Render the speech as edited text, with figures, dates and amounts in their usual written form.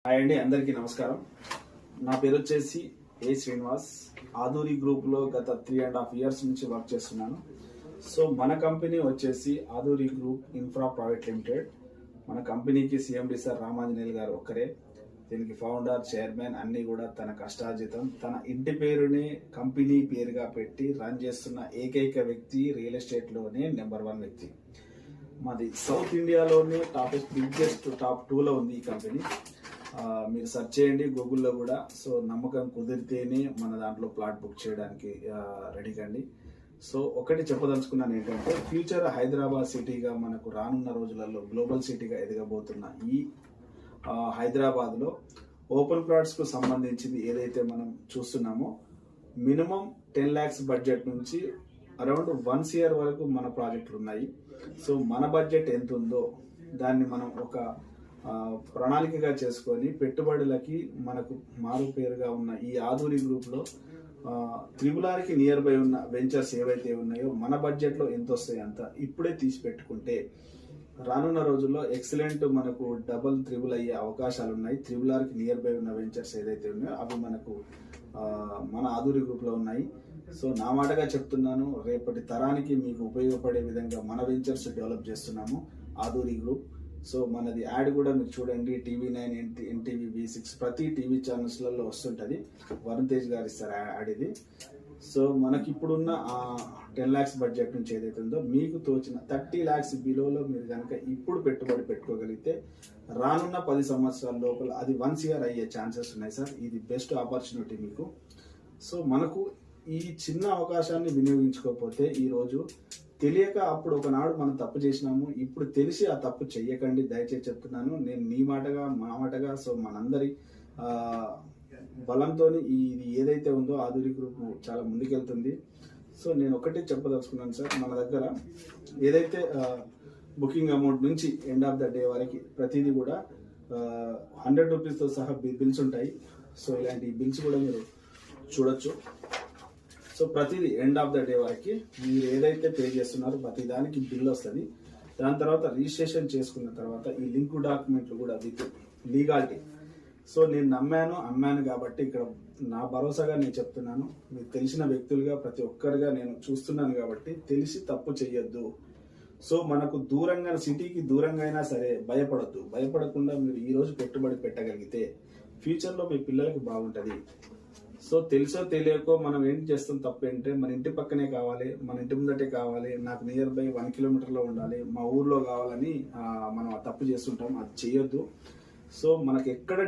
Hi అండి, అందరికీ నమస్కారం. నా పేరు వచ్చేసి ఏ శ్రీనివాస్. ఆధురి గ్రూప్లో గత 3.5 years నుంచి వర్క్ చేస్తున్నాను. సో మన కంపెనీ వచ్చేసి ఆధురి గ్రూప్ ఇన్ఫ్రా ప్రైవేట్ లిమిటెడ్. మన కంపెనీకి సిఎండి సార్ రామాంజనేయులు గారు ఒక్కరే. దీనికి ఫౌండర్, చైర్మన్ అన్నీ కూడా తన కష్టార్జితం, తన ఇంటి పేరుని కంపెనీ పేరుగా పెట్టి రన్ చేస్తున్న ఏకైక వ్యక్తి రియల్ ఎస్టేట్లోనే నెంబర్ 1 వ్యక్తి. మాది సౌత్ ఇండియాలోనే బిగ్గెస్ట్ టాప్ 2లో ఉంది ఈ కంపెనీ. మీరు సెర్చ్ చేయండి గూగుల్లో కూడా. సో నమ్మకం కుదిరితేనే మన దాంట్లో ప్లాట్ బుక్ చేయడానికి రెడీ కండి. సో ఒకటి చెప్పదలుచుకున్నాను ఏంటంటే, ఫ్యూచర్ హైదరాబాద్ సిటీగా మనకు రానున్న రోజులలో గ్లోబల్ సిటీగా ఎదగబోతున్న ఈ హైదరాబాద్లో ఓపెన్ ప్లాట్స్కు సంబంధించింది ఏదైతే మనం చూస్తున్నామో, మినిమం 10 lakhs బడ్జెట్ నుంచి అరౌండ్ 1 CR వరకు మన ప్రాజెక్టులు ఉన్నాయి. సో మన బడ్జెట్ ఎంత ఉందో దాన్ని మనం ఒక ప్రణాళికగా చేసుకొని పెట్టుబడులకి మనకు మారు పేరుగా ఉన్న ఈ ఆధురి గ్రూప్లో త్రిబులార్కి నియర్ బై ఉన్న వెంచర్స్ ఏవైతే ఉన్నాయో మన బడ్జెట్లో ఎంత వస్తాయి అంత ఇప్పుడే తీసి పెట్టుకుంటే రానున్న రోజుల్లో ఎక్సలెంట్ మనకు డబల్ త్రిబుల్ అయ్యే అవకాశాలు ఉన్నాయి. త్రిబులార్కి నియర్ బై ఉన్న వెంచర్స్ ఏదైతే ఉన్నాయో అవి మనకు మన ఆధురి గ్రూప్లో ఉన్నాయి. సో నా మాటగా చెప్తున్నాను, రేపటి తరానికి మీకు ఉపయోగపడే విధంగా మన వెంచర్స్ డెవలప్ చేస్తున్నాము ఆధురి గ్రూప్. సో మనది యాడ్ కూడా మీరు చూడండి, TV9, NTV, V6 ప్రతి టీవీ ఛానల్స్లలో వస్తుంటుంది. వరుణ్ తేజ్ గారు ఇస్తారు యాడ్ ఇది. సో మనకి ఇప్పుడున్న 10 lakhs బడ్జెట్ నుంచి ఏదైతే ఉందో మీకు తోచిన 30 lakhs బిలోలో మీరు కనుక ఇప్పుడు పెట్టుబడి పెట్టుకోగలిగితే రానున్న 10 సంవత్సరాల లోపల అది 1 CR అయ్యే ఛాన్సెస్ ఉన్నాయి సార్. ఇది బెస్ట్ ఆపర్చునిటీ మీకు. సో మనకు ఈ చిన్న అవకాశాన్ని వినియోగించుకోకపోతే ఈరోజు తెలియక అప్పుడు ఒకనాడు మనం తప్పు చేసినాము, ఇప్పుడు తెలిసి ఆ తప్పు చెయ్యకండి దయచేసి చెప్తున్నాను. నేను నీ మాటగా మా మాటగా సో మనందరి బలంతో ఇది ఏదైతే ఉందో ఆధురి గ్రూప్ చాలా ముందుకెళ్తుంది. సో నేను ఒకటే చెప్పదలుచుకున్నాను సార్, మన దగ్గర ఏదైతే బుకింగ్ అమౌంట్ నుంచి ఎండ్ ఆఫ్ ద డే వరకు ప్రతిదీ కూడా 100 రూపీస్తో సహా బిల్స్ ఉంటాయి. సో ఇలాంటి బిల్స్ కూడా మీరు చూడొచ్చు. సో ప్రతిదీ ఎండ్ ఆఫ్ ద డే వరకు మీరు ఏదైతే పే చేస్తున్నారో ప్రతి దానికి బిల్ వస్తుంది. దాని తర్వాత రిజిస్ట్రేషన్ చేసుకున్న తర్వాత ఈ లింక్ డాక్యుమెంట్లు కూడా విత్ లీగాలిటీ. సో నేను అమ్మాను కాబట్టి ఇక్కడ నా భరోసాగా నేను చెప్తున్నాను. మీకు తెలిసిన వ్యక్తులుగా ప్రతి ఒక్కరుగా నేను చూస్తున్నాను కాబట్టి తెలిసి తప్పు చెయ్యొద్దు. సో మనకు దూరంగా సిటీకి దూరంగా అయినా సరే భయపడకుండా మీరు ఈరోజు పెట్టుబడి పెట్టగలిగితే ఫ్యూచర్లో మీ పిల్లలకి బాగుంటుంది. సో తెలుసో తెలియకో మనం ఏం చేస్తాం తప్పు ఏంటంటే, మన ఇంటి పక్కనే కావాలి, మన ఇంటి ముందటే కావాలి, నాకు నియర్ బై 1 kilometer ఉండాలి, మా ఊర్లో కావాలని మనం తప్పు చేస్తుంటాం. అది చేయొద్దు. సో మనకు ఎక్కడ